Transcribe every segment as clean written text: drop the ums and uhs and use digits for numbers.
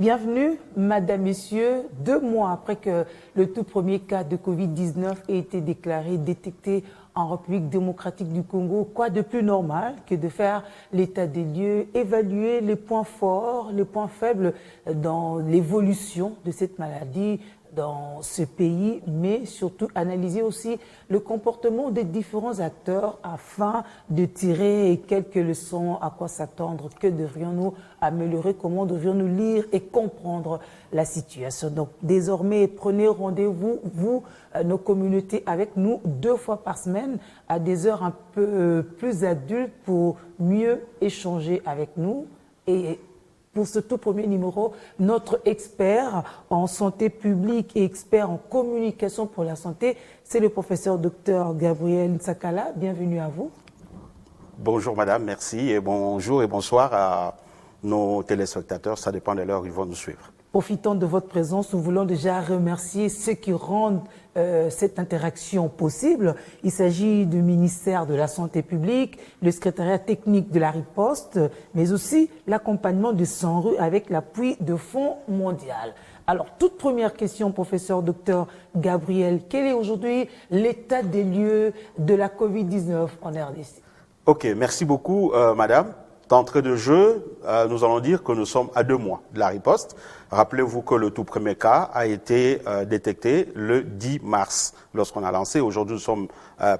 Bienvenue, Madame, Messieurs. 2 mois après que le tout premier cas de Covid-19 ait été détecté en République démocratique du Congo, quoi de plus normal que de faire l'état des lieux, évaluer les points forts, les points faibles dans l'évolution de cette maladie dans ce pays, mais surtout analyser aussi le comportement des différents acteurs afin de tirer quelques leçons, à quoi s'attendre, que devrions-nous améliorer, comment devrions-nous lire et comprendre la situation. Donc désormais, prenez rendez-vous, vous, nos communautés, avec nous 2 fois par semaine à des heures un peu plus adultes pour mieux échanger avec nous. Et pour ce tout premier numéro, notre expert en santé publique et expert en communication pour la santé, c'est le professeur Dr Gabriel Nsakala. Bienvenue à vous. Bonjour madame, merci et bonjour et bonsoir à nos téléspectateurs. Ça dépend de l'heure où ils vont nous suivre. Profitant de votre présence, nous voulons déjà remercier ceux qui rendent cette interaction possible. Il s'agit du ministère de la Santé publique, le secrétariat technique de la riposte, mais aussi l'accompagnement de SANRU avec l'appui de Fonds mondial. Alors, toute première question, professeur Dr Gabriel, quel est aujourd'hui l'état des lieux de la Covid-19 en RDC? Ok, merci beaucoup madame. D'entrée de jeu, nous allons dire que nous sommes à 2 mois de la riposte. Rappelez-vous que le tout premier cas a été détecté le 10 mars lorsqu'on a lancé. Aujourd'hui, nous sommes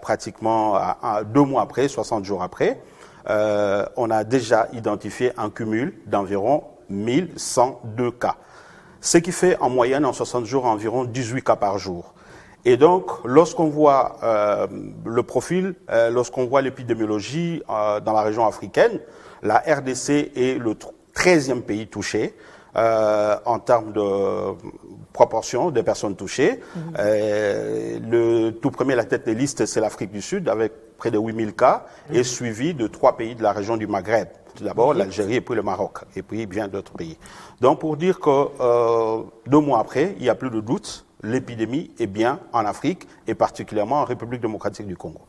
pratiquement à 2 mois après, 60 jours après. On a déjà identifié un cumul d'environ 1102 cas. Ce qui fait en moyenne, en 60 jours, environ 18 cas par jour. Et donc, lorsqu'on voit le profil, lorsqu'on voit l'épidémiologie dans la région africaine, la RDC est le 13e pays touché en termes de proportion des personnes touchées. Le tout premier, la tête de liste, c'est l'Afrique du Sud avec près de 8000 cas et suivi de 3 pays de la région du Maghreb. Tout d'abord l'Algérie et puis le Maroc et puis bien d'autres pays. Donc pour dire que 2 mois après, il n'y a plus de doute, l'épidémie est bien en Afrique et particulièrement en République démocratique du Congo.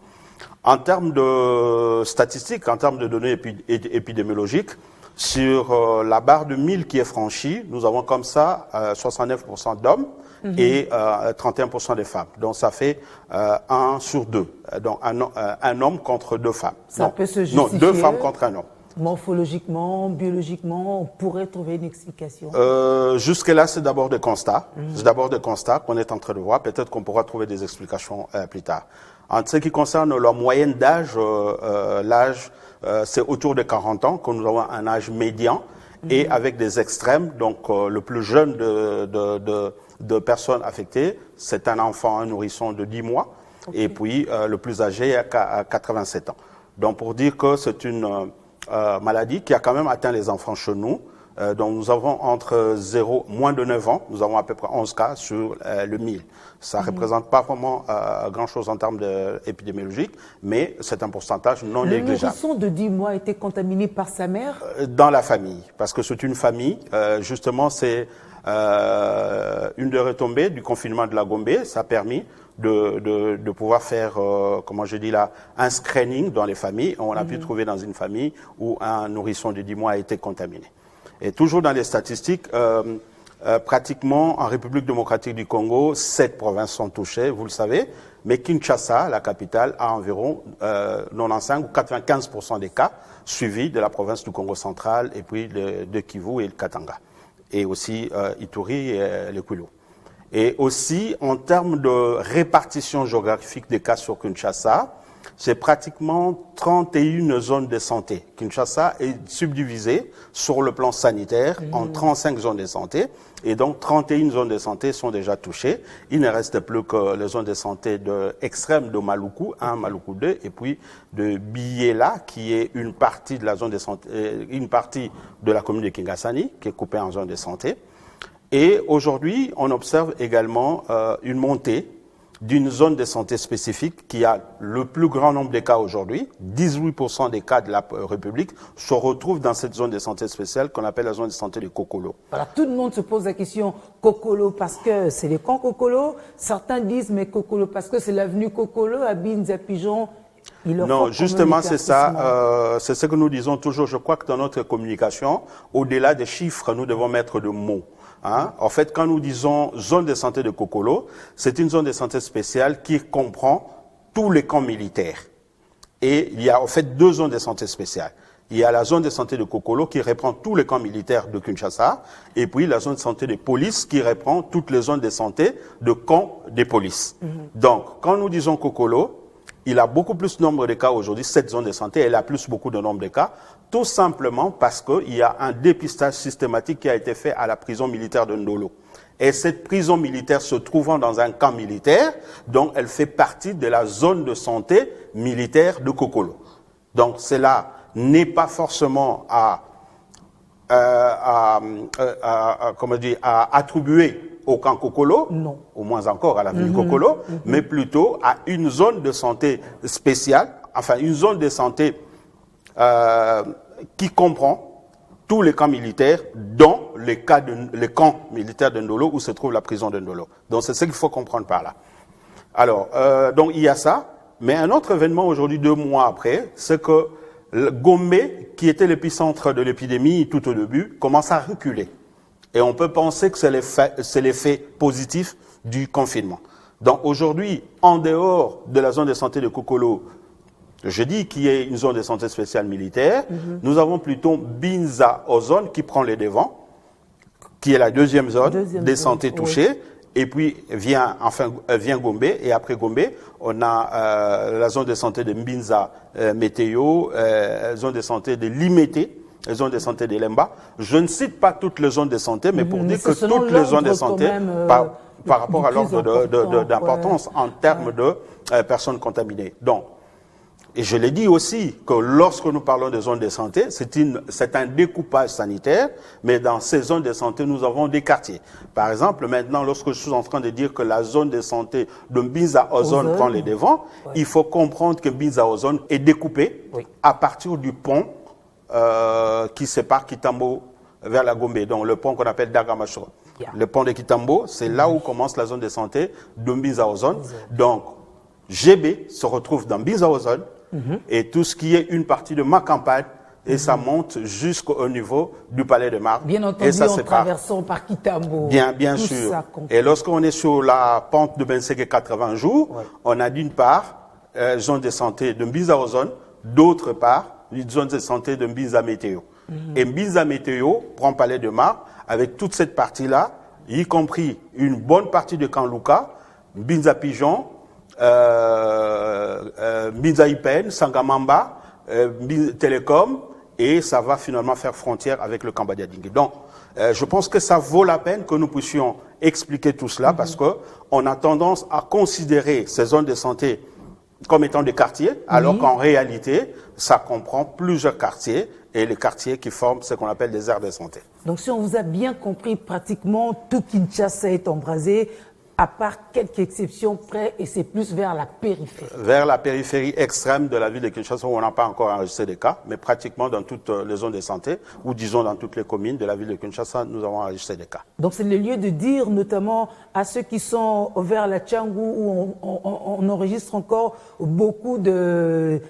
En termes de statistiques, en termes de données épidémiologiques, sur la barre de 1000 qui est franchie, nous avons comme ça 69% d'hommes et 31% des femmes. Donc ça fait 1 sur 2. Donc un homme contre 2 femmes. Ça peut se justifier. Non, 2 femmes contre un homme. Morphologiquement, biologiquement, on pourrait trouver une explication. Jusque-là, c'est d'abord des constats. C'est d'abord des constats qu'on est en train de voir. Peut-être qu'on pourra trouver des explications plus tard. En ce qui concerne leur moyenne d'âge, l'âge, c'est autour de 40 ans, que nous avons un âge médian, et avec des extrêmes. Donc, le plus jeune de personnes affectées, c'est un enfant, un nourrisson de 10 mois, et puis le plus âgé à 87 ans. Donc, pour dire que c'est une maladie qui a quand même atteint les enfants chez nous. Donc nous avons entre moins de 9 ans, nous avons à peu près 11 cas sur le 1000. Ça ne représente pas vraiment grand-chose en termes épidémiologiques, mais c'est un pourcentage non négligeable. Le nourrisson de 10 mois a été contaminé par sa mère? Dans la famille, parce que c'est une famille. Justement, c'est une des retombées du confinement de la Gombe. Ça a permis de pouvoir faire, comment je dis là, un screening dans les familles. On a pu trouver dans une famille où un nourrisson de 10 mois a été contaminé. Et toujours dans les statistiques, pratiquement en République démocratique du Congo, 7 provinces sont touchées, vous le savez, mais Kinshasa, la capitale, a environ 95 ou 95% des cas, suivis de la province du Congo central et puis de Kivu et le Katanga, et aussi Ituri et le Kwilu. Et aussi, en termes de répartition géographique des cas sur Kinshasa, c'est pratiquement 31 zones de santé. Kinshasa est subdivisée sur le plan sanitaire en 35 zones de santé. Et donc, 31 zones de santé sont déjà touchées. Il ne reste plus que les zones de santé extrêmes de Maluku 1, Maluku 2, et puis de Biela, qui est une partie de la zone de santé, une partie de la commune de Kingasani, qui est coupée en zone de santé. Et aujourd'hui, on observe également une montée d'une zone de santé spécifique qui a le plus grand nombre de cas aujourd'hui. 18% des cas de la République se retrouvent dans cette zone de santé spéciale qu'on appelle la zone de santé de Kokolo. Voilà, tout le monde se pose la question Kokolo parce que c'est les camps Kokolo. Certains disent mais Kokolo parce que c'est l'avenue Kokolo à Binza Pigeon Non, justement, c'est ça. C'est ce que nous disons toujours. Je crois que dans notre communication, au-delà des chiffres, nous devons mettre de mots. Hein? En fait, quand nous disons zone de santé de Kokolo, c'est une zone de santé spéciale qui comprend tous les camps militaires. Et il y a en fait 2 zones de santé spéciales. Il y a la zone de santé de Kokolo qui reprend tous les camps militaires de Kinshasa, et puis la zone de santé de police qui reprend toutes les zones de santé de camps des polices. Donc, quand nous disons Kokolo, il a beaucoup plus de nombre de cas aujourd'hui, cette zone de santé, elle a beaucoup de nombre de cas, tout simplement parce qu'il y a un dépistage systématique qui a été fait à la prison militaire de Ndolo. Et cette prison militaire se trouvant dans un camp militaire, donc elle fait partie de la zone de santé militaire de Kokolo. Donc cela n'est pas forcément à attribuer au camp Kokolo, non. Au moins encore à l'avenue Kokolo, mais plutôt à une zone de santé spéciale, enfin une zone de santé qui comprend tous les camps militaires, dont les camps militaires de Ndolo, où se trouve la prison de Ndolo. Donc c'est ce qu'il faut comprendre par là. Alors, donc il y a ça, mais un autre événement aujourd'hui, 2 mois après, c'est que Gombe, qui était l'épicentre de l'épidémie tout au début, commence à reculer. Et on peut penser que c'est l'effet positif du confinement. Donc aujourd'hui, en dehors de la zone de santé de Kokolo, je dis qu'il y a une zone de santé spéciale militaire, nous avons plutôt Binza Ozone qui prend les devants, qui est la deuxième zone des santé touchées, et puis vient Gombe, et après Gombe, on a la zone de santé de Mbinza Météo, zone de santé de Limete, les zones de santé de Lemba. Je ne cite pas toutes les zones de santé, mais pour dire que toutes les zones de santé, par rapport à l'ordre d'importance en termes de personnes contaminées. Donc, et je l'ai dit aussi que lorsque nous parlons de zones de santé, c'est un découpage sanitaire, mais dans ces zones de santé, nous avons des quartiers. Par exemple, maintenant, lorsque je suis en train de dire que la zone de santé de Mbinza Ozone prend les devants, il faut comprendre que Mbinza Ozone est découpée à partir du pont qui sépare Kitambo vers la Gombe, donc le pont qu'on appelle Dagamachoro. Le pont de Kitambo, c'est là où commence la zone de santé de Mbinza Ozone. Donc, GB se retrouve dans Mbinza Ozone, et tout ce qui est une partie de ma campagne, et ça monte jusqu'au niveau du Palais de Marne. Bien entendu, et ça en traversant par Kitambo. Bien sûr. Et lorsqu'on est sur la pente de 25 et 80 jours, on a d'une part zone de santé de Mbinza Ozone, d'autre part une zone de santé de Mbinza Météo. Et Mbinza Météo prend Palais de Marne avec toute cette partie-là, y compris une bonne partie de Kanlouka, Mbinza Pigeon, Mbinza Ipen, Sangamamba, Télécom, et ça va finalement faire frontière avec le Kambadiadingue. Donc, je pense que ça vaut la peine que nous puissions expliquer tout cela parce que on a tendance à considérer ces zones de santé comme étant des quartiers, alors qu'en réalité, ça comprend plusieurs quartiers et les quartiers qui forment ce qu'on appelle des aires de santé. Donc, si on vous a bien compris, pratiquement tout Kinshasa est embrasé, à part quelques exceptions près, et c'est plus vers la périphérie. Vers la périphérie extrême de la ville de Kinshasa, où on n'a pas encore enregistré des cas, mais pratiquement dans toutes les zones de santé, ou disons dans toutes les communes de la ville de Kinshasa, nous avons enregistré des cas. Donc c'est le lieu de dire, notamment à ceux qui sont vers la Tchangou, où on enregistre encore beaucoup de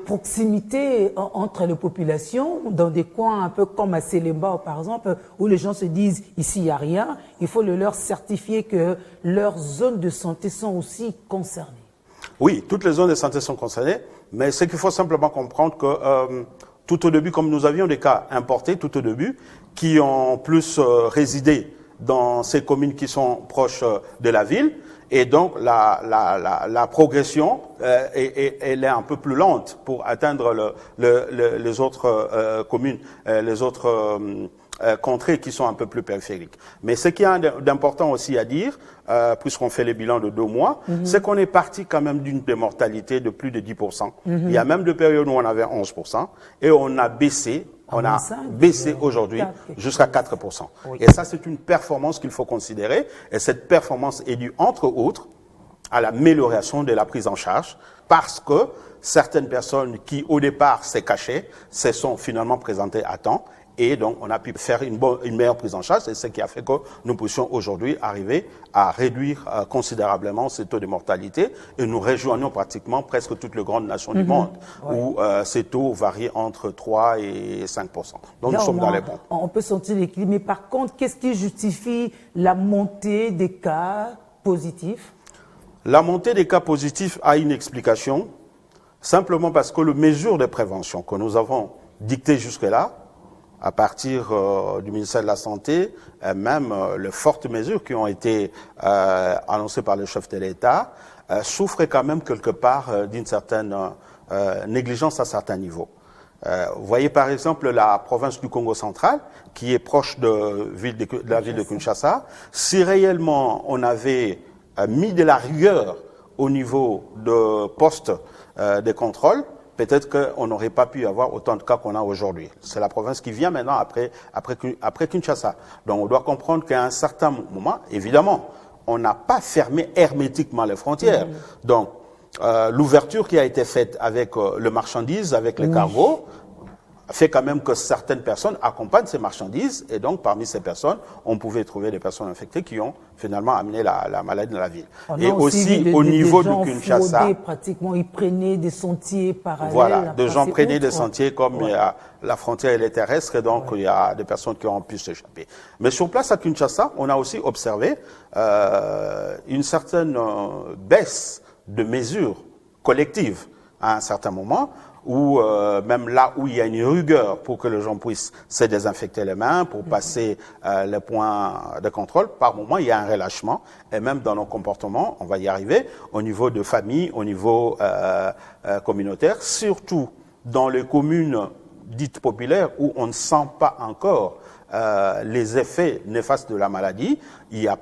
proximité entre les populations, dans des coins un peu comme à Sélemba, par exemple, où les gens se disent ici il n'y a rien, il faut leur certifier que leurs zones de santé sont aussi concernées. Oui, toutes les zones de santé sont concernées, mais c'est qu'il faut simplement comprendre que tout au début, comme nous avions des cas importés tout au début, qui ont plus résidé dans ces communes qui sont proches de la ville, et donc la progression elle est un peu plus lente pour atteindre les autres communes, les autres contrées qui sont un peu plus périphériques. Mais ce qu'il y a d'important aussi à dire, puisqu'on fait les bilans de 2 mois, c'est qu'on est parti quand même d'une mortalité de plus de 10%. Il y a même des périodes où on avait 11%, et on a baissé. On a baissé aujourd'hui jusqu'à 4%. Et ça, c'est une performance qu'il faut considérer. Et cette performance est due, entre autres, à l'amélioration de la prise en charge, parce que certaines personnes qui, au départ, se cachaient, se sont finalement présentées à temps. Et donc, on a pu faire une meilleure prise en charge. C'est ce qui a fait que nous puissions aujourd'hui arriver à réduire considérablement ce taux de mortalité. Et nous rejoignons pratiquement presque toutes les grandes nations du monde, où ces taux varient entre 3 et 5%. Donc, là, nous sommes dans les bons. On peut sentir l'équilibre. Mais par contre, qu'est-ce qui justifie la montée des cas positifs? La montée des cas positifs a une explication, simplement parce que les mesures de prévention que nous avons dictées jusque-là, à partir du ministère de la Santé, même les fortes mesures qui ont été annoncées par le chef de l'État, souffraient quand même quelque part d'une certaine négligence à certains niveaux. Vous voyez par exemple la province du Congo central, qui est proche de la ville de Kinshasa. Si réellement on avait mis de la rigueur au niveau de postes de contrôle, peut-être qu'on n'aurait pas pu avoir autant de cas qu'on a aujourd'hui. C'est la province qui vient maintenant après Kinshasa. Donc on doit comprendre qu'à un certain moment, évidemment, on n'a pas fermé hermétiquement les frontières. Donc l'ouverture qui a été faite avec le marchandise, avec les cargos, fait quand même que certaines personnes accompagnent ces marchandises, et donc parmi ces personnes, on pouvait trouver des personnes infectées qui ont finalement amené la maladie dans la ville. Et aussi au niveau de Kinshasa, pratiquement, ils prenaient des sentiers parallèles. Voilà, des gens prenaient des sentiers comme la frontière elle est terrestre, et donc il y a des personnes qui ont pu s'échapper. Mais sur place à Kinshasa, on a aussi observé une certaine baisse de mesures collectives à un certain moment, ou même là où il y a une rigueur pour que les gens puissent se désinfecter les mains, pour passer les points de contrôle, par moment il y a un relâchement, et même dans nos comportements, on va y arriver, au niveau de famille, au niveau communautaire, surtout dans les communes dites populaires où on ne sent pas encore les effets néfastes de la maladie, il y a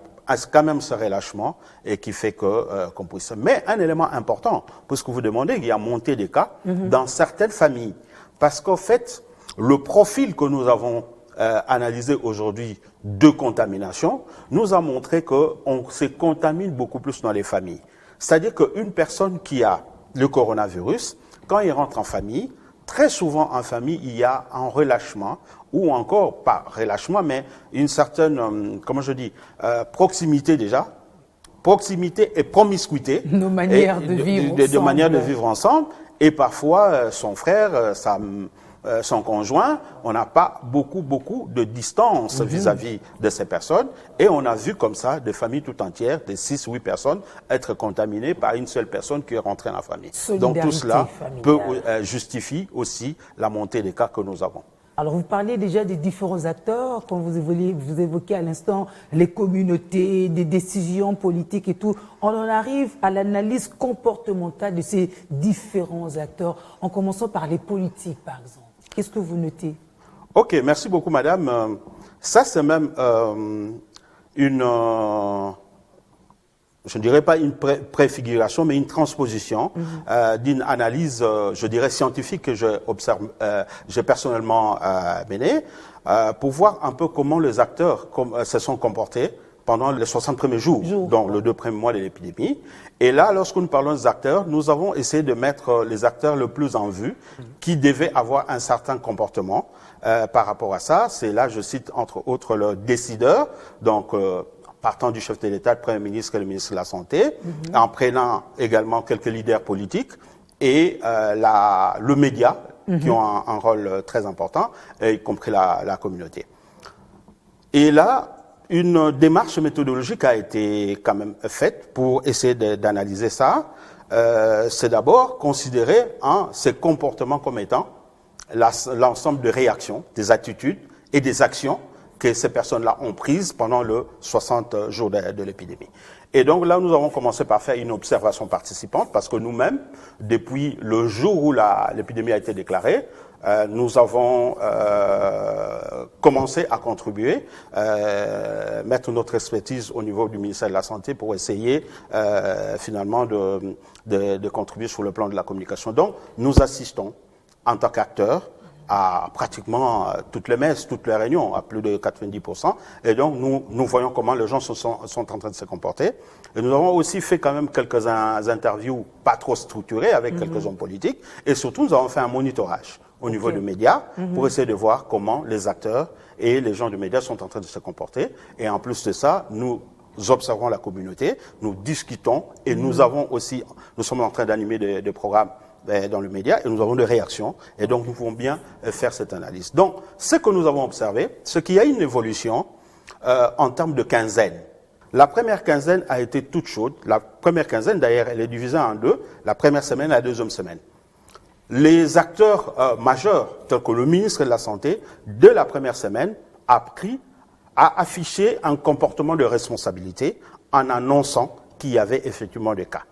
quand même ce relâchement et qui fait que qu'on puisse. Mais un élément important, puisque vous demandez, il y a montée des cas dans certaines familles, parce qu'en fait, le profil que nous avons analysé aujourd'hui de contamination nous a montré qu'on se contamine beaucoup plus dans les familles. C'est-à-dire qu'une personne qui a le coronavirus, quand il rentre en famille, très souvent en famille, il y a un relâchement, ou encore, pas relâchement, mais une certaine, proximité déjà, proximité et promiscuité. Nos manières de vivre ensemble. De manière de vivre ensemble, et parfois son frère, son conjoint, on n'a pas beaucoup de distance vis-à-vis de ces personnes, et on a vu comme ça des familles tout entières, de 6-8 personnes, être contaminées par une seule personne qui est rentrée dans la famille. Donc tout cela justifie aussi la montée des cas que nous avons. Alors, vous parlez déjà des différents acteurs, comme vous évoquez à l'instant les communautés, des décisions politiques et tout. On en arrive à l'analyse comportementale de ces différents acteurs, en commençant par les politiques, par exemple. Qu'est-ce que vous notez? Ok, merci beaucoup, madame. Ça, c'est même je ne dirais pas une préfiguration, mais une transposition d'une analyse, je dirais, scientifique que j'ai personnellement menée, pour voir un peu comment les acteurs se sont comportés pendant les 60 premiers jours, donc les 2 premiers mois de l'épidémie. Et là, lorsque nous parlons des acteurs, nous avons essayé de mettre les acteurs le plus en vue, qui devaient avoir un certain comportement par rapport à ça. C'est là, je cite entre autres le décideur, donc partant du chef de l'État, le Premier ministre et le ministre de la Santé, en prenant également quelques leaders politiques et le média, qui ont un rôle très important, y compris la communauté. Et là, une démarche méthodologique a été quand même faite pour essayer d'analyser ça. C'est d'abord considérer ces comportements comme étant l'ensemble de réactions, des attitudes et des actions que ces personnes-là ont prises pendant les 60 jours de l'épidémie. Et donc là, nous avons commencé par faire une observation participante, parce que nous-mêmes, depuis le jour où l'épidémie a été déclarée, nous avons commencé à contribuer, mettre notre expertise au niveau du ministère de la Santé pour essayer finalement de contribuer sur le plan de la communication. Donc, nous assistons en tant qu'acteurs à pratiquement toutes les messes, toutes les réunions, à plus de 90%. Et donc, nous voyons comment les gens sont en train de se comporter. Et nous avons aussi fait quand même quelques interviews pas trop structurées avec quelques hommes politiques. Et surtout, nous avons fait un monitorage au niveau des médias pour essayer de voir comment les acteurs et les gens du média sont en train de se comporter. Et en plus de ça, nous observons la communauté, nous discutons et nous sommes en train d'animer des programmes dans le média et nous avons des réactions et donc nous pouvons bien faire cette analyse. Donc, ce que nous avons observé, c'est qu'il y a une évolution en termes de quinzaine. La première quinzaine a été toute chaude. La première quinzaine, d'ailleurs, elle est divisée en deux. La première semaine et la deuxième semaine. Les acteurs majeurs, tels que le ministre de la Santé, de la première semaine, a affiché un comportement de responsabilité en annonçant qu'il y avait effectivement des cas.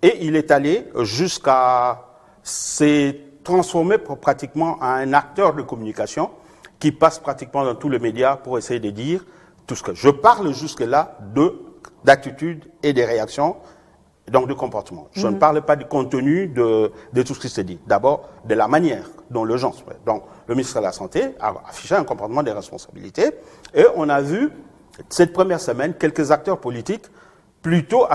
Et il est allé jusqu'à se transformer pratiquement en un acteur de communication qui passe pratiquement dans tous les médias pour essayer de dire tout ce que je parle jusque-là d'attitude et des réactions, donc du comportement. Je ne parle pas du contenu de tout ce qui se dit. D'abord, de la manière dont les gens se fait. Donc, le ministre de la Santé a affiché un comportement de responsabilité et on a vu cette première semaine quelques acteurs politiques plutôt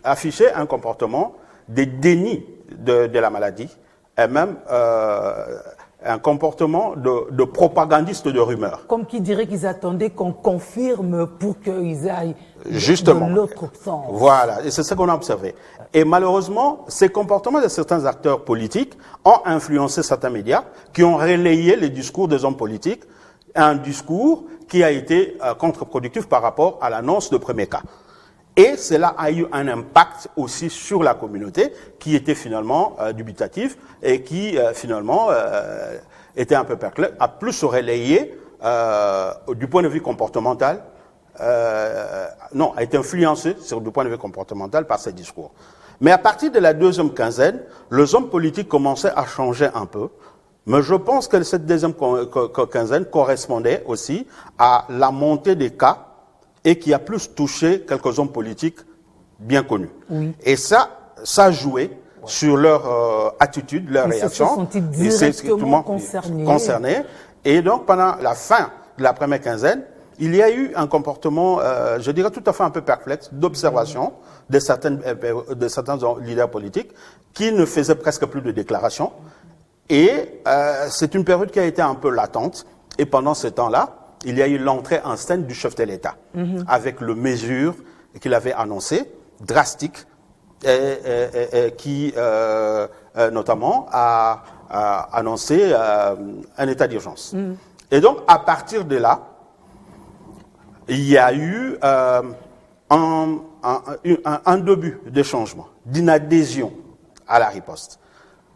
afficher un comportement de déni de la maladie et même un comportement de propagandiste de rumeurs. Comme qui dirait qu'ils attendaient qu'on confirme pour qu'ils aillent justement dans l'autre sens. Voilà, et c'est ce qu'on a observé. Et malheureusement, ces comportements de certains acteurs politiques ont influencé certains médias qui ont relayé les discours des hommes politiques, un discours qui a été contre-productif par rapport à l'annonce de premier cas. Et cela a eu un impact aussi sur la communauté qui était finalement dubitative et qui finalement était un peu perplexe, a plus relayé du point de vue comportemental, a été influencé du point de vue comportemental par ces discours. Mais à partir de la deuxième quinzaine, les hommes politiques commençaient à changer un peu. Mais je pense que cette deuxième quinzaine correspondait aussi à la montée des cas et qui a plus touché quelques hommes politiques bien connus. Oui. Et ça a joué sur leur attitude, leur réaction. Ils se sont directement concernés. Et donc, pendant la fin de la première quinzaine, il y a eu un comportement, je dirais tout à fait un peu perplexe, d'observation de certains leaders politiques qui ne faisaient presque plus de déclarations. Et c'est une période qui a été un peu latente. Et pendant ce temps-là, il y a eu l'entrée en scène du chef de l'État, avec les mesures qu'il avait annoncées, drastiques, qui notamment a annoncé un état d'urgence. Et donc, à partir de là, il y a eu un début de changement, d'une à la riposte.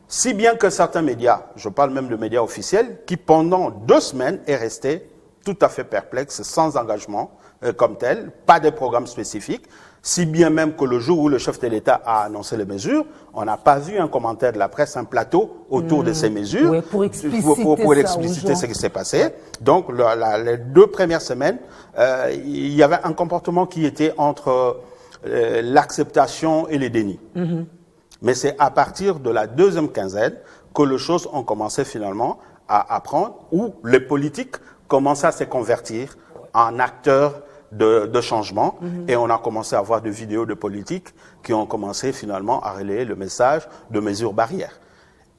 Si bien que certains médias, je parle même de médias officiels, qui pendant 2 semaines est resté tout à fait perplexe, sans engagement comme tel, pas de programme spécifique, si bien même que le jour où le chef de l'État a annoncé les mesures, on n'a pas vu un commentaire de la presse, un plateau autour de ces mesures, ouais, pour expliciter ce qui s'est passé. Ouais. Donc, les 2 premières semaines, il y avait un comportement qui était entre l'acceptation et le déni. Mais c'est à partir de la deuxième quinzaine que les choses ont commencé finalement à prendre, où les politiques commençaient à se convertir en acteurs de changement, et on a commencé à voir des vidéos de politiques qui ont commencé finalement à relayer le message de mesures barrières.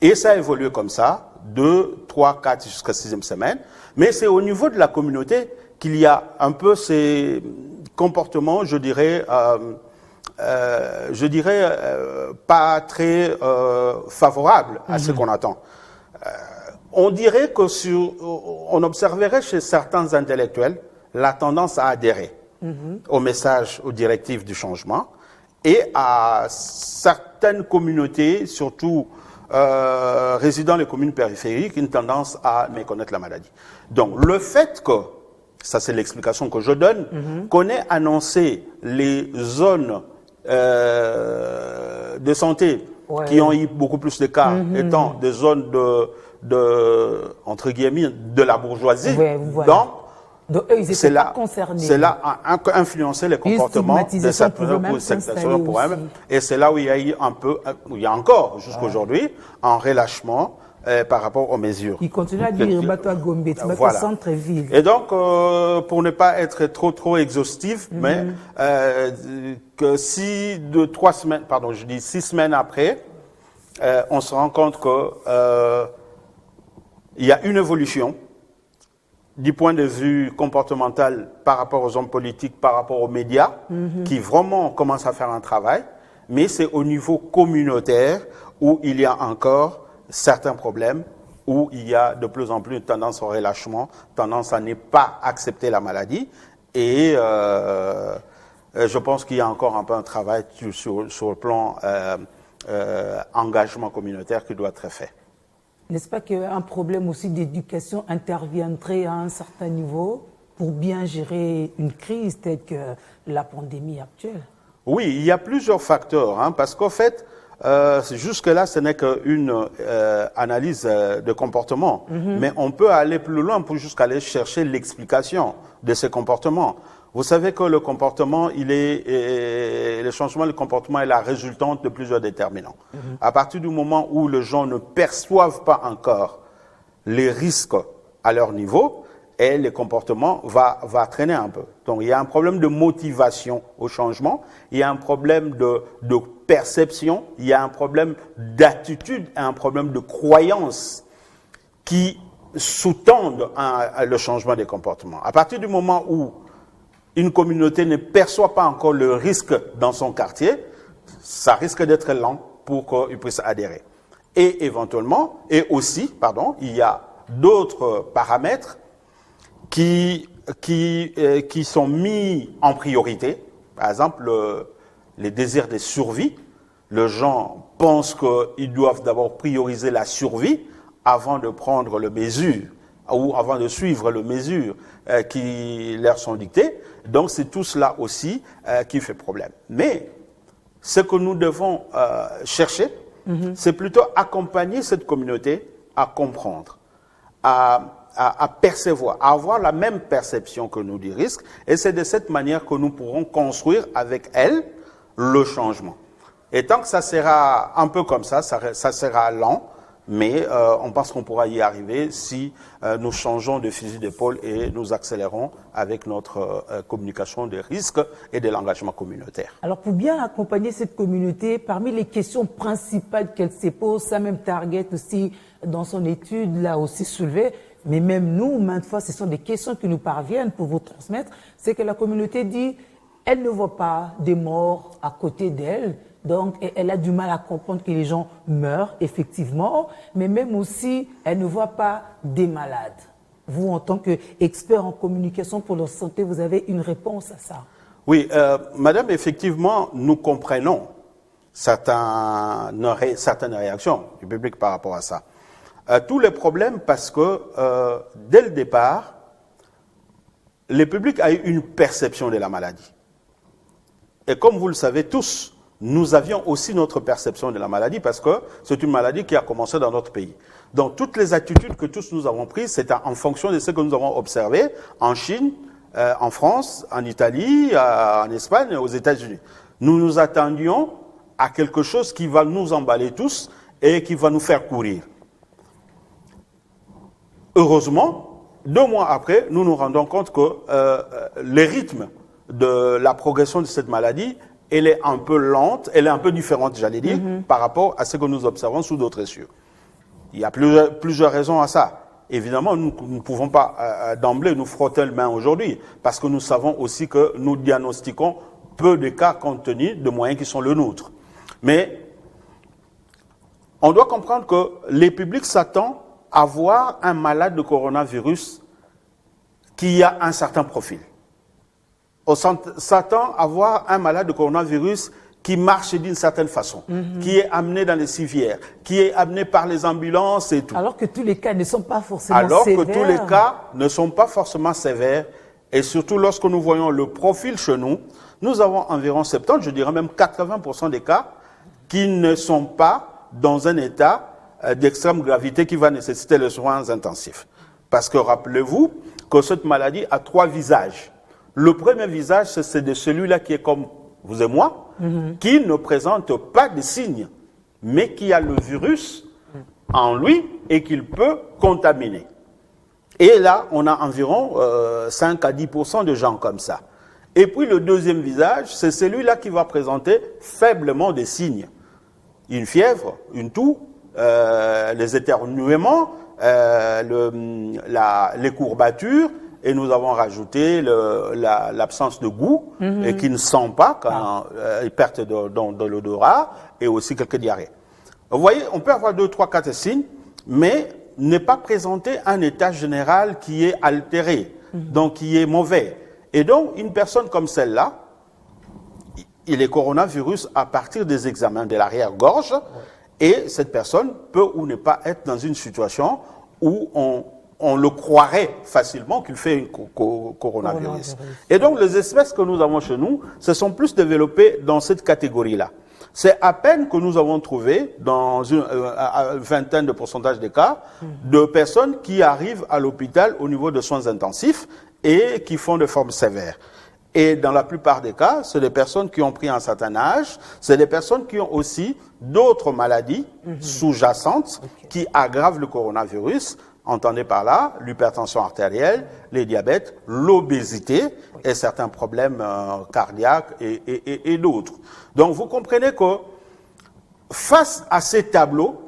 Et ça a évolué comme ça, 2, 3, 4 jusqu'à 6e semaine, mais c'est au niveau de la communauté qu'il y a un peu ces comportements, je dirais pas très favorables à ce qu'on attend. On dirait que on observerait chez certains intellectuels la tendance à adhérer au message, aux directives du changement, et à certaines communautés, surtout résidant dans les communes périphériques, une tendance à méconnaître la maladie. Donc le fait que, ça c'est l'explication que je donne, qu'on ait annoncé les zones de santé qui ont eu beaucoup plus de cas étant des zones entre guillemets, de la bourgeoisie. Voilà. Donc eux, ils n'étaient pas concernés. Cela a influencé les comportements de certains pour eux. Et c'est là où il y a eu où il y a encore jusqu'aujourd'hui un relâchement par rapport aux mesures. Il continue à dire Bato Gombe, voilà. Centre-ville. Et donc, pour ne pas être trop exhaustif, mais que 6 semaines après, on se rend compte que il y a une évolution du point de vue comportemental par rapport aux hommes politiques, par rapport aux médias, qui vraiment commencent à faire un travail, mais c'est au niveau communautaire où il y a encore certains problèmes, où il y a de plus en plus une tendance au relâchement, tendance à ne pas accepter la maladie, et je pense qu'il y a encore un peu un travail sur le plan engagement communautaire qui doit être fait. N'est-ce pas qu'un problème aussi d'éducation interviendrait à un certain niveau pour bien gérer une crise telle que la pandémie actuelle? Oui, il y a plusieurs facteurs, parce qu'en fait, jusque-là, ce n'est qu'une analyse de comportement, mais on peut aller plus loin pour jusqu'à aller chercher l'explication de ces comportements. Vous savez que le comportement, le changement de comportement est la résultante de plusieurs déterminants. À partir du moment où les gens ne perçoivent pas encore les risques à leur niveau, et le comportement va traîner un peu. Donc il y a un problème de motivation au changement, il y a un problème de perception, il y a un problème d'attitude et un problème de croyance qui sous-tendent le changement des comportements. À partir du moment où une communauté ne perçoit pas encore le risque dans son quartier, ça risque d'être lent pour qu'il puisse adhérer. Et éventuellement, il y a d'autres paramètres qui sont mis en priorité. Par exemple, les désirs de survie. Les gens pensent qu'ils doivent d'abord prioriser la survie avant de prendre les mesures ou avant de suivre les mesures qui leur sont dictées. Donc c'est tout cela aussi qui fait problème. Mais ce que nous devons chercher, c'est plutôt accompagner cette communauté à comprendre, à percevoir, à avoir la même perception que nous du risque. Et c'est de cette manière que nous pourrons construire avec elle le changement. Et tant que ça sera un peu comme ça sera lent, mais on pense qu'on pourra y arriver si nous changeons de fusil d'épaule et nous accélérons avec notre communication des risques et de l'engagement communautaire. Alors pour bien accompagner cette communauté, parmi les questions principales qu'elle se pose, ça même Target aussi dans son étude l'a aussi soulevé, mais même nous, maintes fois, ce sont des questions qui nous parviennent pour vous transmettre, c'est que la communauté dit, elle ne voit pas des morts à côté d'elle. Donc, elle a du mal à comprendre que les gens meurent, effectivement, mais même aussi, elle ne voit pas des malades. Vous, en tant qu'expert en communication pour la santé, vous avez une réponse à ça? Oui, madame, effectivement, nous comprenons certaines réactions du public par rapport à ça. Tous les problèmes parce que, dès le départ, le public a eu une perception de la maladie. Et comme vous le savez tous, nous avions aussi notre perception de la maladie parce que c'est une maladie qui a commencé dans notre pays. Donc toutes les attitudes que tous nous avons prises, c'est en fonction de ce que nous avons observé en Chine, en France, en Italie, en Espagne et aux États-Unis. Nous nous attendions à quelque chose qui va nous emballer tous et qui va nous faire courir. Heureusement, 2 mois après, nous nous rendons compte que le rythme de la progression de cette maladie, elle est un peu lente, elle est un peu différente, j'allais dire, par rapport à ce que nous observons sous d'autres cieux. Il y a plusieurs raisons à ça. Évidemment, nous ne pouvons pas d'emblée nous frotter les mains aujourd'hui, parce que nous savons aussi que nous diagnostiquons peu de cas compte tenu de moyens qui sont les nôtres. Mais on doit comprendre que les publics s'attendent à voir un malade de coronavirus qui a un certain profil. On s'attend à voir un malade de coronavirus qui marche d'une certaine façon, qui est amené dans les civières, qui est amené par les ambulances et tout. Alors que tous les cas ne sont pas forcément sévères. Alors que tous les cas ne sont pas forcément sévères. Et surtout lorsque nous voyons le profil chez nous, nous avons environ 70, je dirais même 80% des cas qui ne sont pas dans un état d'extrême gravité qui va nécessiter les soins intensifs. Parce que rappelez-vous que cette maladie a 3 visages. Le premier visage, c'est de celui-là qui est comme vous et moi, qui ne présente pas de signes, mais qui a le virus en lui et qu'il peut contaminer. Et là, on a environ 5 à 10% de gens comme ça. Et puis le deuxième visage, c'est celui-là qui va présenter faiblement des signes. une fièvre, une toux, les éternuements, les courbatures, et nous avons rajouté l'absence de goût et qui ne sent pas quand perte de l'odorat et aussi quelques diarrhées. Vous voyez, on peut avoir 2, 3, 4 signes, mais ne pas présenter un état général qui est altéré, donc qui est mauvais. Et donc, une personne comme celle-là, il est coronavirus à partir des examens de l'arrière-gorge, et cette personne peut ou ne pas être dans une situation où on le croirait facilement qu'il fait une coronavirus. Et donc, les espèces que nous avons chez nous se sont plus développées dans cette catégorie-là. C'est à peine que nous avons trouvé, dans une vingtaine de pourcentage des cas, de personnes qui arrivent à l'hôpital au niveau de soins intensifs et qui font des formes sévères. Et dans la plupart des cas, c'est des personnes qui ont pris un certain âge, c'est des personnes qui ont aussi d'autres maladies sous-jacentes qui aggravent le coronavirus. Entendez par là l'hypertension artérielle, les diabètes, l'obésité et certains problèmes cardiaques et d'autres. Donc vous comprenez que face à ces tableaux,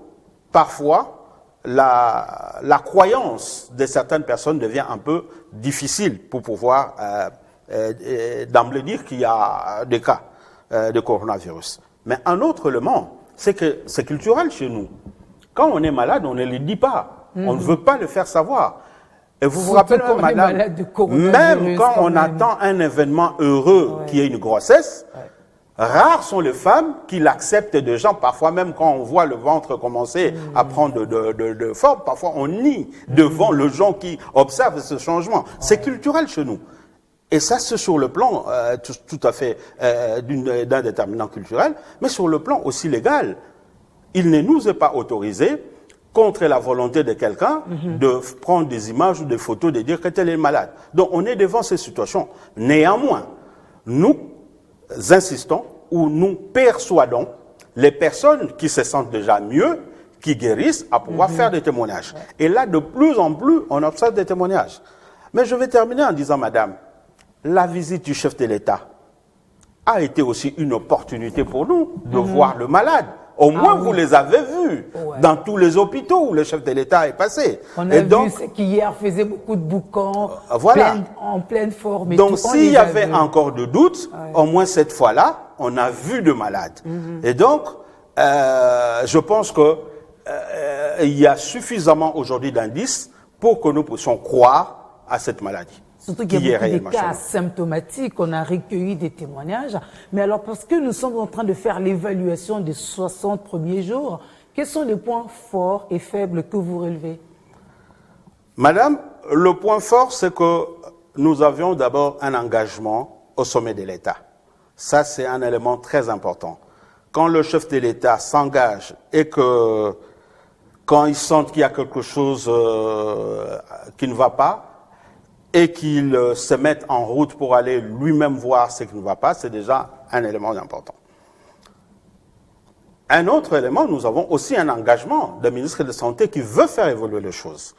parfois la croyance de certaines personnes devient un peu difficile pour pouvoir d'emblée dire qu'il y a des cas de coronavirus. Mais un autre élément, c'est que c'est culturel chez nous. Quand on est malade, on ne le dit pas. On ne veut pas le faire savoir. Et vous vous rappelez, madame, même quand on attend un événement heureux qui est une grossesse, rares sont les femmes qui l'acceptent de gens. Parfois même quand on voit le ventre commencer à prendre de forme, parfois on nie devant le gens qui observent ce changement. C'est culturel chez nous. Et ça, c'est sur le plan tout à fait d'un déterminant culturel, mais sur le plan aussi légal. Il ne nous est pas autorisé, contre la volonté de quelqu'un, de prendre des images ou des photos, de dire que tel est malade. Donc on est devant ces situations. Néanmoins, nous insistons ou nous persuadons les personnes qui se sentent déjà mieux, qui guérissent, à pouvoir faire des témoignages. Et là, de plus en plus, on observe des témoignages. Mais je vais terminer en disant, madame, la visite du chef de l'État a été aussi une opportunité pour nous de voir le malade. Au moins, vous les avez vus dans tous les hôpitaux où le chef de l'État est passé. On a vu qu'hier faisait beaucoup de boucans, en pleine forme. Donc, s'il y avait encore de doutes, au moins cette fois-là, on a vu de malades. Et donc, je pense que il y a suffisamment aujourd'hui d'indices pour que nous puissions croire à cette maladie. Surtout qu'il y a beaucoup de cas symptomatiques, on a recueilli des témoignages. Mais alors, parce que nous sommes en train de faire l'évaluation des 60 premiers jours, quels sont les points forts et faibles que vous relevez? Madame, le point fort, c'est que nous avions d'abord un engagement au sommet de l'État. Ça, c'est un élément très important. Quand le chef de l'État s'engage et que, quand il sent qu'il y a quelque chose qui ne va pas, et qu'il se mette en route pour aller lui-même voir ce qui ne va pas, c'est déjà un élément important. Un autre élément, nous avons aussi un engagement d'un ministre de la Santé qui veut faire évoluer les choses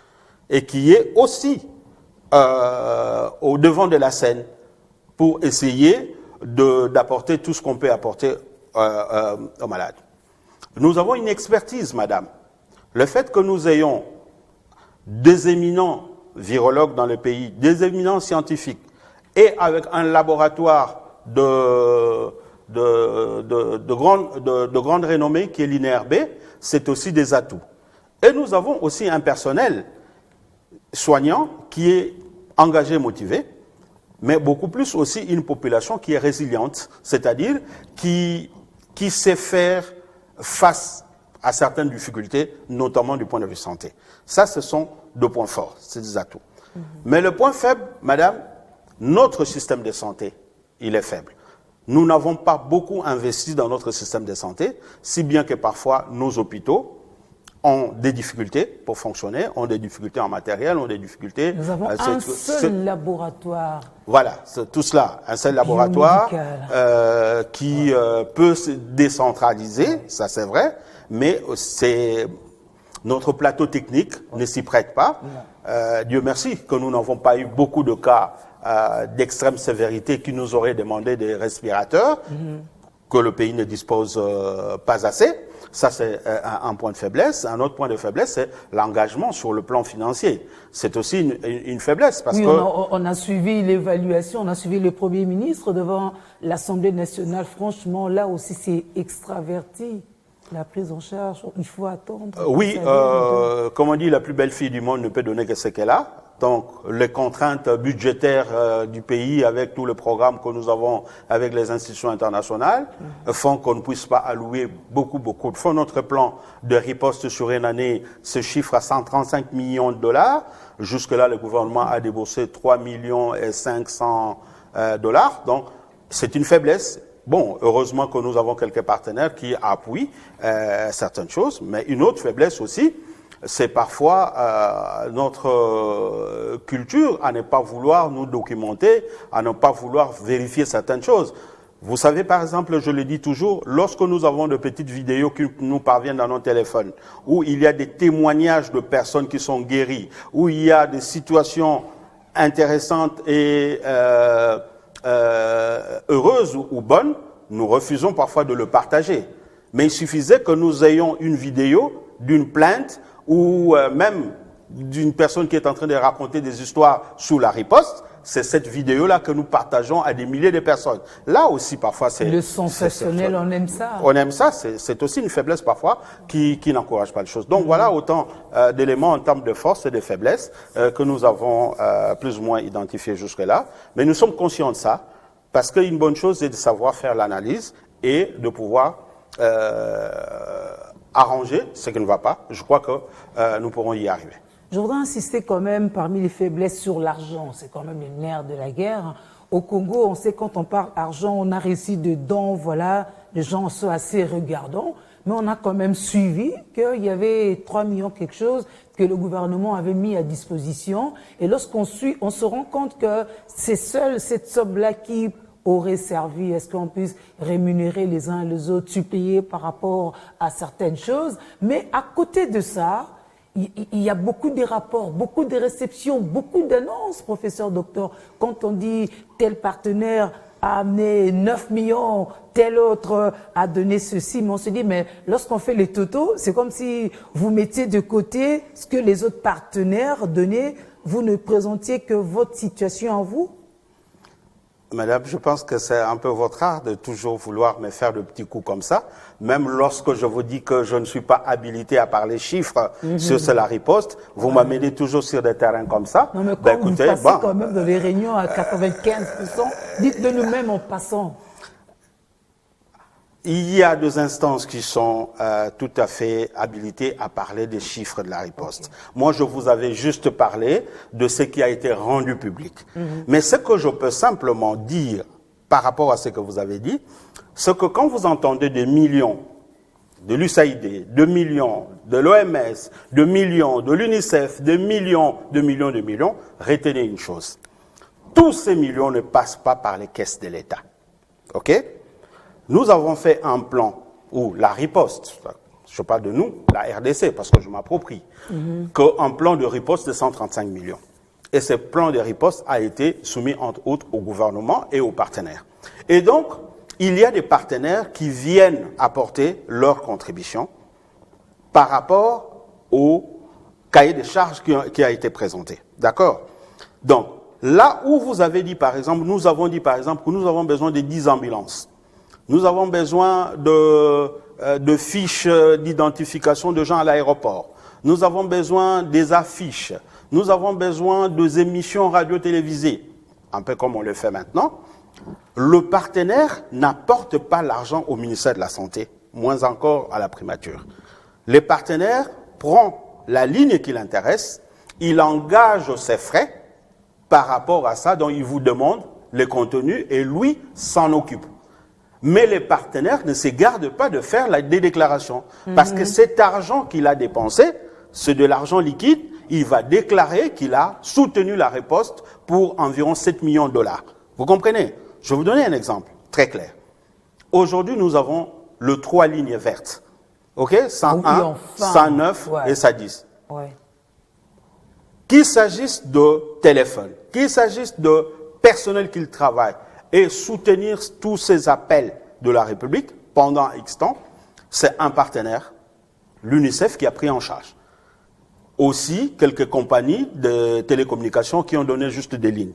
et qui est aussi au devant de la scène pour essayer d'apporter tout ce qu'on peut apporter aux malades. Nous avons une expertise, madame. Le fait que nous ayons des éminents virologues dans le pays, des éminents scientifiques, et avec un laboratoire de grande renommée qui est l'INRB, c'est aussi des atouts. Et nous avons aussi un personnel soignant qui est engagé et motivé, mais beaucoup plus aussi une population qui est résiliente, c'est-à-dire qui sait faire face à certaines difficultés, notamment du point de vue santé. Ça, ce sont deux points forts, c'est des atouts. Mais le point faible, madame, notre système de santé, il est faible. Nous n'avons pas beaucoup investi dans notre système de santé, si bien que parfois nos hôpitaux ont des difficultés pour fonctionner, ont des difficultés en matériel, ont des difficultés... Nous avons un seul laboratoire. Voilà, c'est tout cela, un seul laboratoire qui peut se décentraliser, ça c'est vrai, mais c'est... Notre plateau technique ne s'y prête pas. Dieu merci que nous n'avons pas eu beaucoup de cas d'extrême sévérité qui nous auraient demandé des respirateurs. que le pays ne dispose pas assez. Ça, c'est un point de faiblesse. Un autre point de faiblesse, c'est l'engagement sur le plan financier. C'est aussi une faiblesse. Parce que on a suivi l'évaluation, on a suivi le Premier ministre devant l'Assemblée nationale. Franchement, là aussi, c'est extraverti. La prise en charge, il faut attendre. Oui, comme on dit, la plus belle fille du monde ne peut donner que ce qu'elle a. Donc, les contraintes budgétaires du pays avec tout le programme que nous avons avec les institutions internationales font qu'on ne puisse pas allouer beaucoup de fonds. Notre plan de riposte sur une année se chiffre à 135 millions de dollars. Jusque-là, le gouvernement a déboursé 3 millions et 500 dollars. Donc, c'est une faiblesse. Bon, heureusement que nous avons quelques partenaires qui appuient certaines choses, mais une autre faiblesse aussi, c'est parfois notre culture à ne pas vouloir nous documenter, à ne pas vouloir vérifier certaines choses. Vous savez, par exemple, je le dis toujours, lorsque nous avons de petites vidéos qui nous parviennent dans nos téléphones, où il y a des témoignages de personnes qui sont guéries, où il y a des situations intéressantes et heureuses ou bonnes, nous refusons parfois de le partager. Mais il suffisait que nous ayons une vidéo d'une plainte ou même d'une personne qui est en train de raconter des histoires sous la riposte. C'est cette vidéo-là que nous partageons à des milliers de personnes. Là aussi, parfois, c'est... Le sensationnel, on aime ça. On aime ça, c'est aussi une faiblesse parfois qui n'encourage pas les choses. Donc voilà autant d'éléments en termes de force et de faiblesse que nous avons plus ou moins identifiés jusque-là. Mais nous sommes conscients de ça, parce qu'une bonne chose est de savoir faire l'analyse et de pouvoir arranger ce qui ne va pas. Je crois que nous pourrons y arriver. Je voudrais insister quand même parmi les faiblesses sur l'argent. C'est quand même le nerf de la guerre. Au Congo, on sait quand on parle argent, on a réussi dedans, voilà, les gens sont assez regardants. Mais on a quand même suivi qu'il y avait 3 millions quelque chose que le gouvernement avait mis à disposition. Et lorsqu'on suit, on se rend compte que c'est seule cette somme-là qui aurait servi, est-ce qu'on puisse rémunérer les uns et les autres, suppléer par rapport à certaines choses. Mais à côté de ça, il y a beaucoup de rapports, beaucoup de réceptions, beaucoup d'annonces, professeur docteur. Quand on dit tel partenaire a amené 9 millions, tel autre a donné ceci, mais on se dit, mais lorsqu'on fait les totaux, c'est comme si vous mettiez de côté ce que les autres partenaires donnaient, vous ne présentiez que votre situation à vous. Madame, je pense que c'est un peu votre art de toujours vouloir me faire de petits coups comme ça. Même lorsque je vous dis que je ne suis pas habilité à parler chiffres sur la riposte, vous m'amenez toujours sur des terrains comme ça. Non, mais quand vous passez quand même dans les réunions à 95%, dites-le nous-mêmes en passant. Il y a 2 instances qui sont tout à fait habilitées à parler des chiffres de la riposte. Okay. Moi, je vous avais juste parlé de ce qui a été rendu public. Mais ce que je peux simplement dire par rapport à ce que vous avez dit, c'est que quand vous entendez des millions de l'USAID, 2 millions de l'OMS, 2 millions de l'UNICEF, 2 millions, retenez une chose. Tous ces millions ne passent pas par les caisses de l'État. OK ? Nous avons fait un plan où la riposte, je parle de nous, la RDC, parce que je m'approprie, qu'un plan de riposte de 135 millions. Et ce plan de riposte a été soumis, entre autres, au gouvernement et aux partenaires. Et donc, il y a des partenaires qui viennent apporter leur contribution par rapport au cahier des charges qui a été présenté. D'accord ? Donc, là où vous avez dit, par exemple, nous avons dit, par exemple, que nous avons besoin de 10 ambulances. Nous avons besoin de fiches d'identification de gens à l'aéroport. Nous avons besoin des affiches. Nous avons besoin des émissions radio-télévisées, un peu comme on le fait maintenant. Le partenaire n'apporte pas l'argent au ministère de la Santé, moins encore à la primature. Le partenaire prend la ligne qui l'intéresse, il engage ses frais par rapport à ça, dont il vous demande les contenus et lui s'en occupe. Mais les partenaires ne se gardent pas de faire des déclarations. Parce que cet argent qu'il a dépensé, c'est de l'argent liquide, il va déclarer qu'il a soutenu la riposte pour environ 7 millions de dollars. Vous comprenez ? Je vais vous donner un exemple très clair. Aujourd'hui, nous avons les 3 lignes vertes. OK ? 101, 109 et 110. Ouais. Qu'il s'agisse de téléphone, qu'il s'agisse de personnel qui travaille, et soutenir tous ces appels de la République, pendant X temps, c'est un partenaire, l'UNICEF, qui a pris en charge. Aussi, quelques compagnies de télécommunications qui ont donné juste des lignes.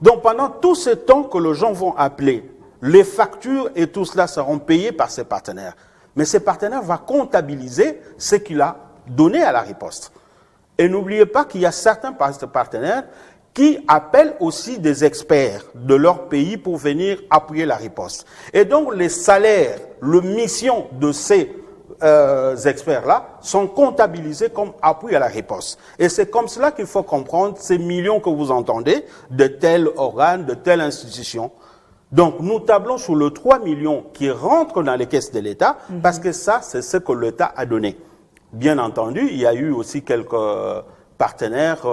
Donc, pendant tout ce temps que les gens vont appeler, les factures et tout cela seront payés par ces partenaires. Mais ces partenaires vont comptabiliser ce qu'il a donné à la riposte. Et n'oubliez pas qu'il y a certains partenaires qui appellent aussi des experts de leur pays pour venir appuyer la riposte. Et donc, les salaires, les missions de ces experts-là sont comptabilisés comme appui à la riposte. Et c'est comme cela qu'il faut comprendre ces millions que vous entendez de tel organe, de telle institution. Donc, nous tablons sur le 3 millions qui rentrent dans les caisses de l'État, parce que ça, c'est ce que l'État a donné. Bien entendu, il y a eu aussi quelques partenaires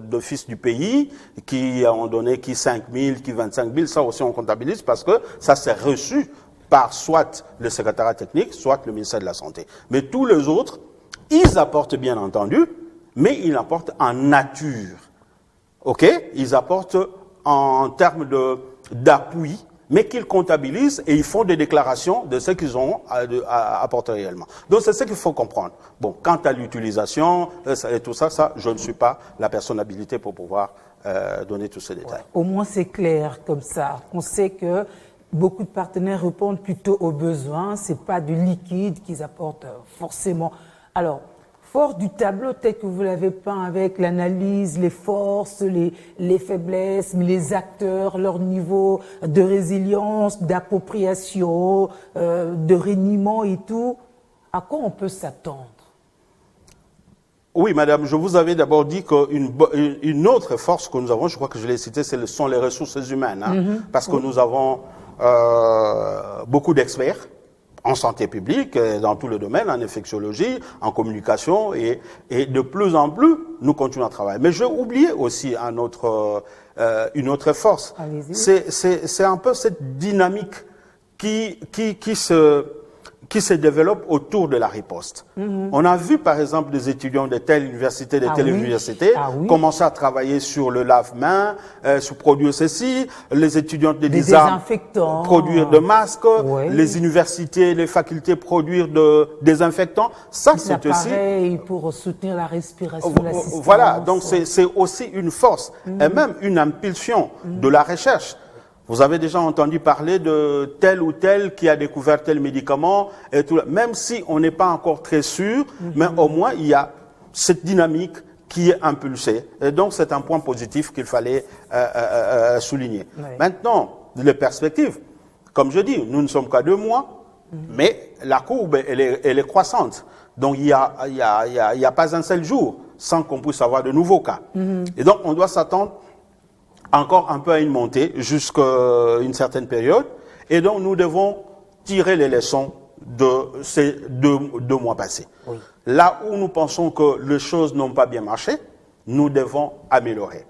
d'office du pays qui ont donné qui 5 000, qui 25 000, ça aussi on comptabilise parce que ça s'est reçu par soit le secrétariat technique, soit le ministère de la Santé. Mais tous les autres, ils apportent bien entendu, mais ils apportent en nature. OK? Ils apportent en termes d'appui, mais qu'ils comptabilisent et ils font des déclarations de ce qu'ils ont à apporter réellement. Donc c'est ce qu'il faut comprendre. Bon, quant à l'utilisation et tout ça, je ne suis pas la personne habilitée pour pouvoir donner tous ces détails. Ouais. Au moins c'est clair comme ça. On sait que beaucoup de partenaires répondent plutôt aux besoins. C'est pas du liquide qu'ils apportent forcément. Alors, fort du tableau tel que vous l'avez peint avec l'analyse, les forces, les faiblesses, mais les acteurs, leur niveau de résilience, d'appropriation, de reniement et tout, à quoi on peut s'attendre? Oui, madame, je vous avais d'abord dit qu'une autre force que nous avons, je crois que je l'ai cité, ce sont les ressources humaines, hein, parce que nous avons beaucoup d'experts en santé publique, dans tous les domaines, en infectiologie, en communication, et de plus en plus, nous continuons à travailler. Mais j'ai oublié aussi une autre force. C'est un peu cette dynamique qui se développe autour de la riposte. On a vu, par exemple, des étudiants de telle université, de telle université, commencer à travailler sur le lave-main, sur produire ceci, les étudiants de des désinfectants, produire de masques, les universités, les facultés produire de désinfectants. Ça, c'est aussi pour soutenir la respiration, l'assistance. Voilà, donc c'est aussi une force et même une impulsion de la recherche. Vous avez déjà entendu parler de tel ou tel qui a découvert tel médicament, et tout, même si on n'est pas encore très sûr, mais au moins il y a cette dynamique qui est impulsée. Et donc c'est un point positif qu'il fallait souligner. Maintenant, les perspectives, comme je dis, nous ne sommes qu'à 2 mois, mais la courbe, elle est croissante. Donc il y a pas un seul jour sans qu'on puisse avoir de nouveaux cas. Et donc on doit s'attendre encore un peu à une montée jusqu'à une certaine période. Et donc, nous devons tirer les leçons de ces deux mois passés. Là où nous pensons que les choses n'ont pas bien marché, nous devons améliorer.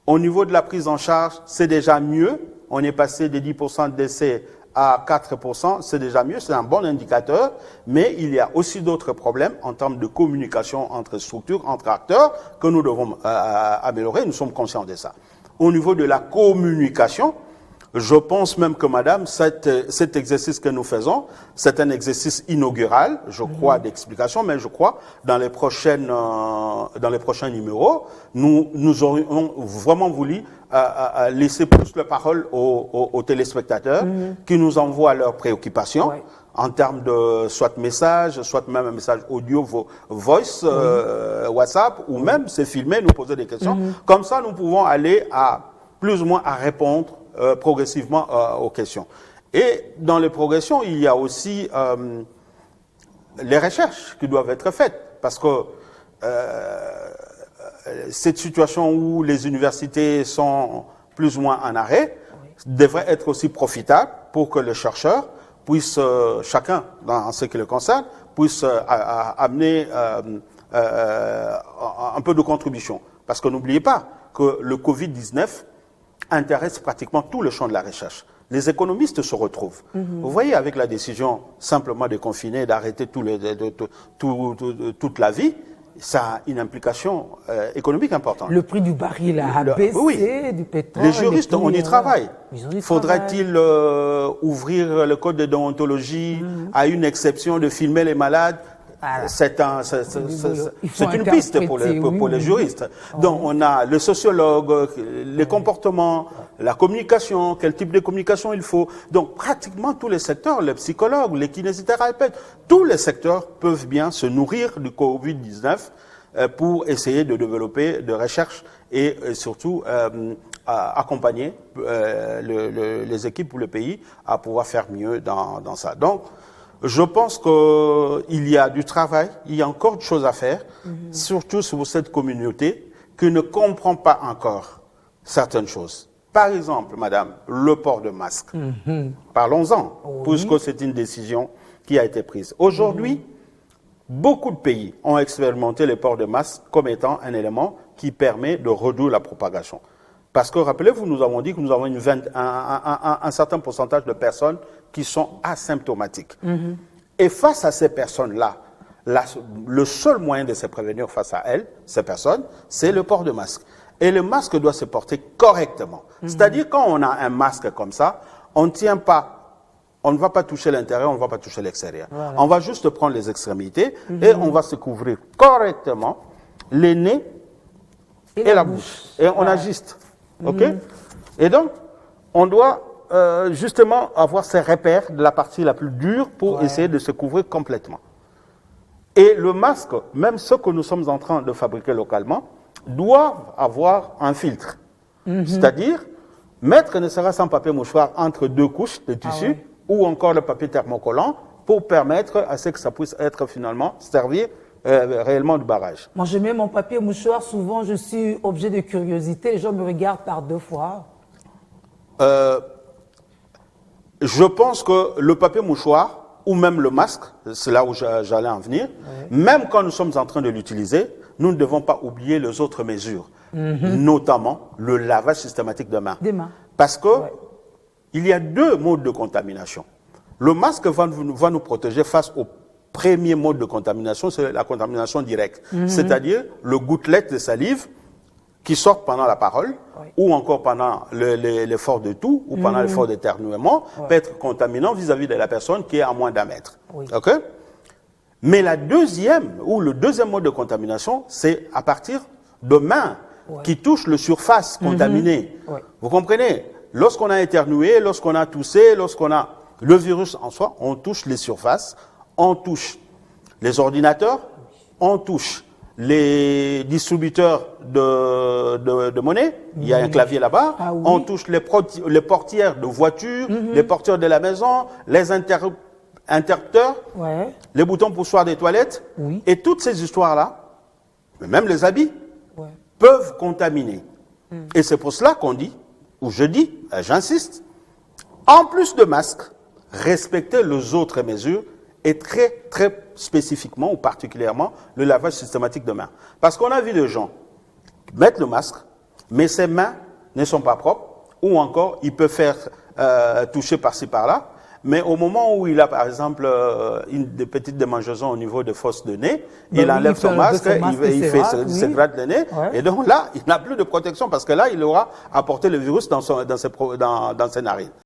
Au niveau de la prise en charge, c'est déjà mieux. On est passé de 10% de décès à 4%, c'est déjà mieux, c'est un bon indicateur. Mais il y a aussi d'autres problèmes en termes de communication entre structures, entre acteurs, que nous devons améliorer. Nous sommes conscients de ça. Au niveau de la communication, je pense même que, madame, cet exercice que nous faisons, c'est un exercice inaugural, je crois, d'explication, mais je crois, dans les prochains numéros, nous aurions vraiment voulu laisser plus la parole aux téléspectateurs qui nous envoient leurs préoccupations. En termes de soit message, soit même un message audio, voice, WhatsApp, ou même se filmer, nous poser des questions. Comme ça, nous pouvons aller plus ou moins à répondre progressivement aux questions. Et dans les progressions, il y a aussi les recherches qui doivent être faites. Parce que cette situation où les universités sont plus ou moins en arrêt devrait être aussi profitable pour que les chercheurs puisse, chacun, dans ce qui le concerne, puisse amener un peu de contribution. Parce que n'oubliez pas que le Covid-19 intéresse pratiquement tout le champ de la recherche. Les économistes se retrouvent. Vous voyez, avec la décision simplement de confiner, d'arrêter toute la vie, ça a une implication économique importante. Le prix du baril a baissé, oui. du pétrole. Les juristes, on y travaille. Faudrait-il ouvrir le code de déontologie à une exception de filmer les malades? Voilà. C'est une piste pour les juristes. Donc, on a le sociologue, les comportements, la communication, quel type de communication il faut. Donc, pratiquement tous les secteurs, les psychologues, les kinésithérapeutes, tous les secteurs peuvent bien se nourrir du Covid-19 pour essayer de développer de recherche et surtout accompagner les équipes ou le pays à pouvoir faire mieux dans ça. Donc, je pense qu'il y a du travail, il y a encore des choses à faire, surtout sur cette communauté qui ne comprend pas encore certaines choses. Par exemple, madame, le port de masque. Parlons-en, puisque c'est une décision qui a été prise. Aujourd'hui, beaucoup de pays ont expérimenté le port de masque comme étant un élément qui permet de réduire la propagation. Parce que, rappelez-vous, nous avons dit que nous avons un certain pourcentage de personnes qui sont asymptomatiques. Et face à ces personnes-là, le seul moyen de se prévenir face à elles, ces personnes, c'est le port de masque. Et le masque doit se porter correctement. C'est-à-dire, quand on a un masque comme ça, on ne tient pas, on ne va pas toucher l'intérieur, on ne va pas toucher l'extérieur. Voilà. On va juste prendre les extrémités et on va se couvrir correctement les nez et la bouche. Et on ajuste. OK? Et donc, on doit justement avoir ces repères de la partie la plus dure pour essayer de se couvrir complètement. Et le masque, même ceux que nous sommes en train de fabriquer localement, doivent avoir un filtre. C'est-à-dire, mettre ne serait-ce qu'un papier mouchoir entre deux couches de tissu ou encore le papier thermocollant pour permettre à ce que ça puisse être finalement servir réellement du barrage. Moi, je mets mon papier mouchoir, souvent je suis objet de curiosité, les gens me regardent par deux fois. Je pense que le papier mouchoir, ou même le masque, c'est là où j'allais en venir, même quand nous sommes en train de l'utiliser, nous ne devons pas oublier les autres mesures, notamment le lavage systématique de mains. Des mains. Parce que il y a deux modes de contamination. Le masque va nous protéger face au premier mode de contamination, c'est la contamination directe. C'est-à-dire le gouttelette de salive qui sort pendant la parole, ou encore pendant l'effort de toux, ou pendant l'effort d'éternuement, peut être contaminant vis-à-vis de la personne qui est à moins d'1 mètre. Okay? Mais le deuxième mode de contamination, c'est à partir de mains qui touchent la surface contaminée. Vous comprenez? Lorsqu'on a éternué, lorsqu'on a toussé, lorsqu'on a le virus en soi, on touche les surfaces, on touche les ordinateurs, on touche les distributeurs de monnaie, il y a un clavier là-bas, on touche les portières de voitures, les portières de la maison, les interrupteurs, les boutons poussoirs des toilettes, et toutes ces histoires-là, même les habits, peuvent contaminer. Et c'est pour cela qu'on dit, ou je dis, j'insiste, en plus de masques, respecter les autres mesures et très, très spécifiquement ou particulièrement le lavage systématique de mains. Parce qu'on a vu des gens mettre le masque, mais ses mains ne sont pas propres, ou encore il peut faire toucher par-ci par-là, mais au moment où il a par exemple une petite démangeaison au niveau de fosse de nez, il enlève son masque, il se gratte le nez, et donc là, il n'a plus de protection parce que là, il aura apporté le virus dans ses narines.